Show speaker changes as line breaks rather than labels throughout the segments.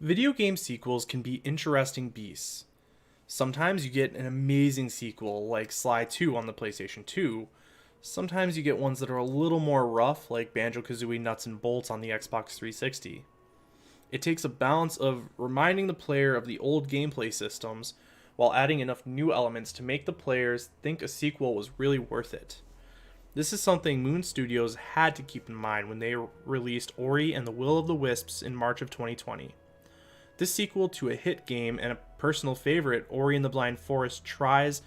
Video game sequels can be interesting beasts. Sometimes you get an amazing sequel like Sly 2 on the PlayStation 2. Sometimes you get ones that are a little more rough like Banjo-Kazooie Nuts and Bolts on the Xbox 360. It takes a balance of reminding the player of the old gameplay systems while adding enough new elements to make the players think a sequel was really worth it. This is something Moon Studios had to keep in mind when they released Ori and the Will of the Wisps in March of 2020. This sequel to a hit game and a personal favorite, Ori and the Blind Forest, tries,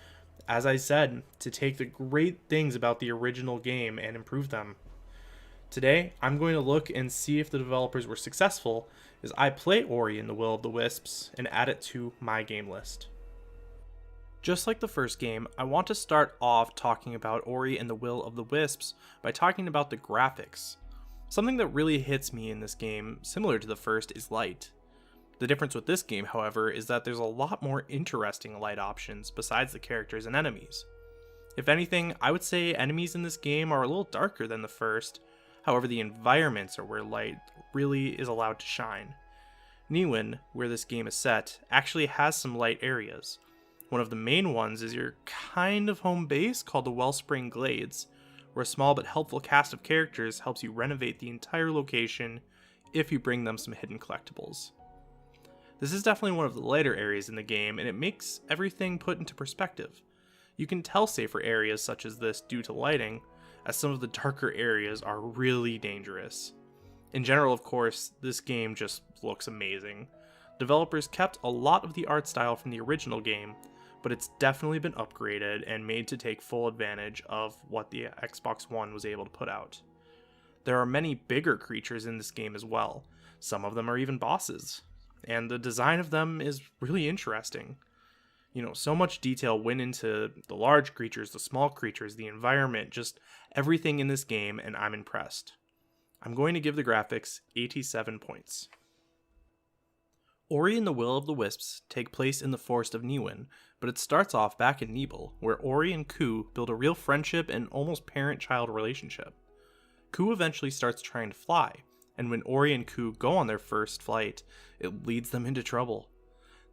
as I said, to take the great things about the original game and improve them. Today, I'm going to look and see if the developers were successful as I play Ori and the Will of the Wisps and add it to my game list. Just like the first game, I want to start off talking about Ori and the Will of the Wisps by talking about the graphics. Something that really hits me in this game, similar to the first, is light. The difference with this game, however, is that there's a lot more interesting light options besides the characters and enemies. If anything, I would say enemies in this game are a little darker than the first, however the environments are where light really is allowed to shine. Niwen, where this game is set, actually has some light areas. One of the main ones is your kind of home base called the Wellspring Glades, where a small but helpful cast of characters helps you renovate the entire location if you bring them some hidden collectibles. This is definitely one of the lighter areas in the game, and it makes everything put into perspective. You can tell safer areas such as this due to lighting, as some of the darker areas are really dangerous. In general, of course, this game just looks amazing. Developers kept a lot of the art style from the original game, but it's definitely been upgraded and made to take full advantage of what the Xbox One was able to put out. There are many bigger creatures in this game as well. Some of them are even bosses. And the design of them is really interesting. So much detail went into the large creatures, the small creatures, the environment, just everything in this game, and I'm impressed. I'm going to give the graphics 87 points. Ori and the Will of the Wisps take place in the Forest of Niwen, but it starts off back in Nibel, where Ori and Ku build a real friendship and almost parent-child relationship. Ku eventually starts trying to fly, and when Ori and Ku go on their first flight, it leads them into trouble.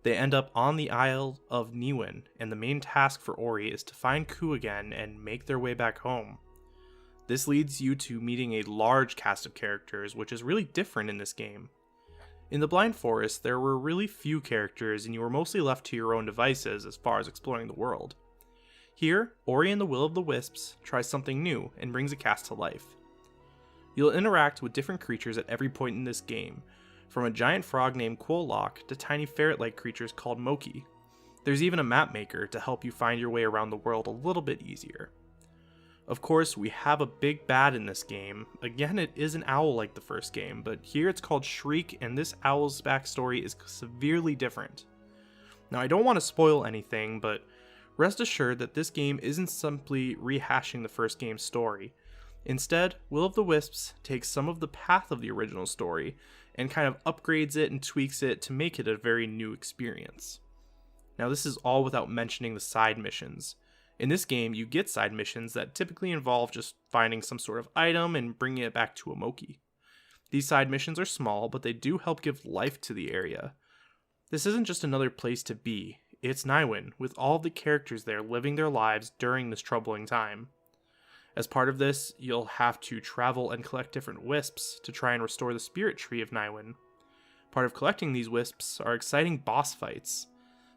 They end up on the Isle of Niwen, and the main task for Ori is to find Ku again and make their way back home. This leads you to meeting a large cast of characters, which is really different in this game. In the Blind Forest, there were really few characters, and you were mostly left to your own devices as far as exploring the world. Here, Ori and the Will of the Wisps tries something new and brings a cast to life. You'll interact with different creatures at every point in this game, from a giant frog named Quolok to tiny ferret-like creatures called Moki. There's even a map maker to help you find your way around the world a little bit easier. Of course, we have a big bad in this game. Again, it is an owl like the first game, but here it's called Shriek, and this owl's backstory is severely different. Now, I don't want to spoil anything, but rest assured that this game isn't simply rehashing the first game's story. Instead, Will of the Wisps takes some of the path of the original story and kind of upgrades it and tweaks it to make it a very new experience. Now, this is all without mentioning the side missions. In this game, you get side missions that typically involve just finding some sort of item and bringing it back to a Moki. These side missions are small, but they do help give life to the area. This isn't just another place to be, it's Niwen, with all the characters there living their lives during this troubling time. As part of this, you'll have to travel and collect different wisps to try and restore the spirit tree of Niwen. Part of collecting these wisps are exciting boss fights.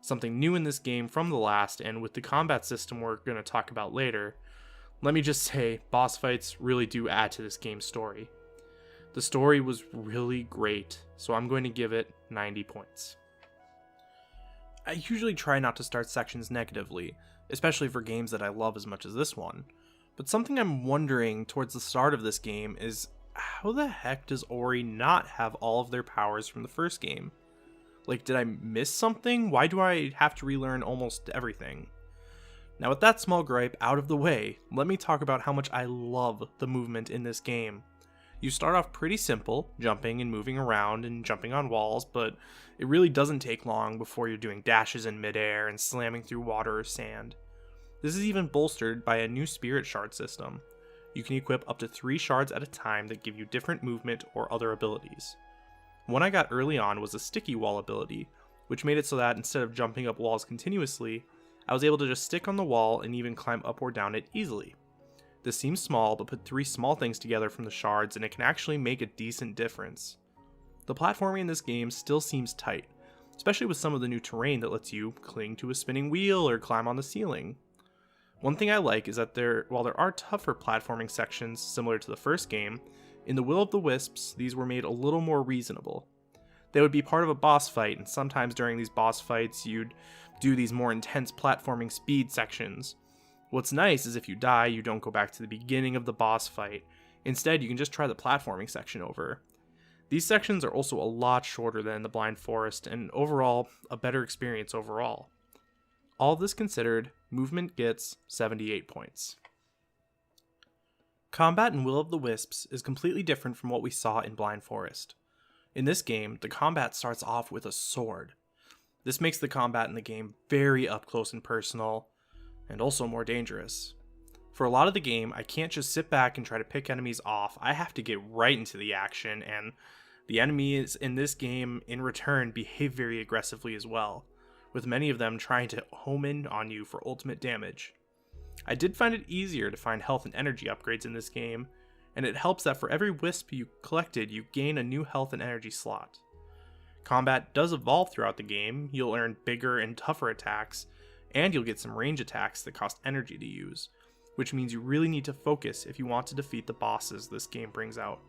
Something new in this game from the last, and with the combat system we're going to talk about later, let me just say, boss fights really do add to this game's story. The story was really great, so I'm going to give it 90 points. I usually try not to start sections negatively, especially for games that I love as much as this one. But something I'm wondering towards the start of this game is, how the heck does Ori not have all of their powers from the first game? Like, did I miss something? Why do I have to relearn almost everything? Now, with that small gripe out of the way, let me talk about how much I love the movement in this game. You start off pretty simple, jumping and moving around and jumping on walls, but it really doesn't take long before you're doing dashes in midair and slamming through water or sand. This is even bolstered by a new spirit shard system. You can equip up to 3 shards at a time that give you different movement or other abilities. One I got early on was a sticky wall ability, which made it so that instead of jumping up walls continuously, I was able to just stick on the wall and even climb up or down it easily. This seems small, but put 3 small things together from the shards and it can actually make a decent difference. The platforming in this game still seems tight, especially with some of the new terrain that lets you cling to a spinning wheel or climb on the ceiling. One thing I like is that while there are tougher platforming sections similar to the first game, in the Will of the Wisps, these were made a little more reasonable. They would be part of a boss fight, and sometimes during these boss fights you'd do these more intense platforming speed sections. What's nice is if you die, you don't go back to the beginning of the boss fight. Instead, you can just try the platforming section over. These sections are also a lot shorter than the Blind Forest, and overall, a better experience overall. All this considered, movement gets 78 points. Combat in Will of the Wisps is completely different from what we saw in Blind Forest. In this game, the combat starts off with a sword. This makes the combat in the game very up close and personal, and also more dangerous. For a lot of the game, I can't just sit back and try to pick enemies off. I have to get right into the action, and the enemies in this game, in return, behave very aggressively as well, with many of them trying to home in on you for ultimate damage. I did find it easier to find health and energy upgrades in this game, and it helps that for every wisp you collected, you gain a new health and energy slot. Combat does evolve throughout the game. You'll earn bigger and tougher attacks, and you'll get some range attacks that cost energy to use, which means you really need to focus if you want to defeat the bosses this game brings out.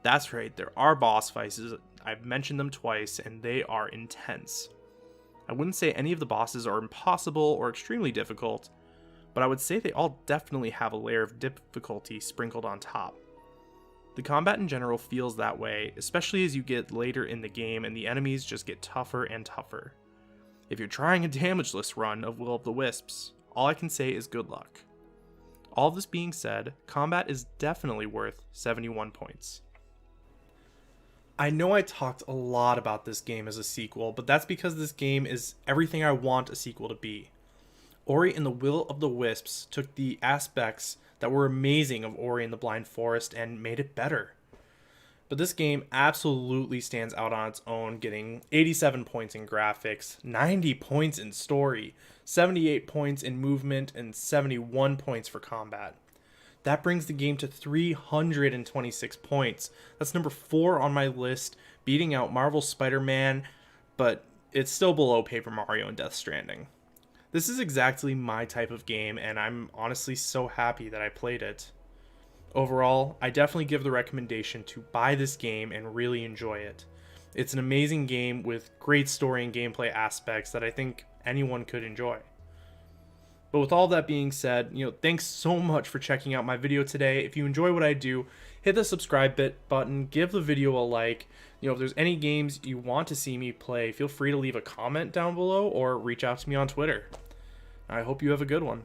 That's right, there are boss fights. I've mentioned them twice, and they are intense. I wouldn't say any of the bosses are impossible or extremely difficult, but I would say they all definitely have a layer of difficulty sprinkled on top. The combat in general feels that way, especially as you get later in the game and the enemies just get tougher and tougher. If you're trying a damageless run of Will of the Wisps, all I can say is good luck. All of this being said, combat is definitely worth 71 points. I know I talked a lot about this game as a sequel, but that's because this game is everything I want a sequel to be. Ori and the Will of the Wisps took the aspects that were amazing of Ori and the Blind Forest and made it better. But this game absolutely stands out on its own, getting 87 points in graphics, 90 points in story, 78 points in movement, and 71 points for combat. That brings the game to 326 points. That's number 4 on my list, beating out Marvel's Spider-Man, but it's still below Paper Mario and Death Stranding. This is exactly my type of game, and I'm honestly so happy that I played it. Overall, I definitely give the recommendation to buy this game and really enjoy it. It's an amazing game with great story and gameplay aspects that I think anyone could enjoy. But with all that being said, thanks so much for checking out my video today. If you enjoy what I do, hit the subscribe button, give the video a like. If there's any games you want to see me play, feel free to leave a comment down below or reach out to me on Twitter. I hope you have a good one.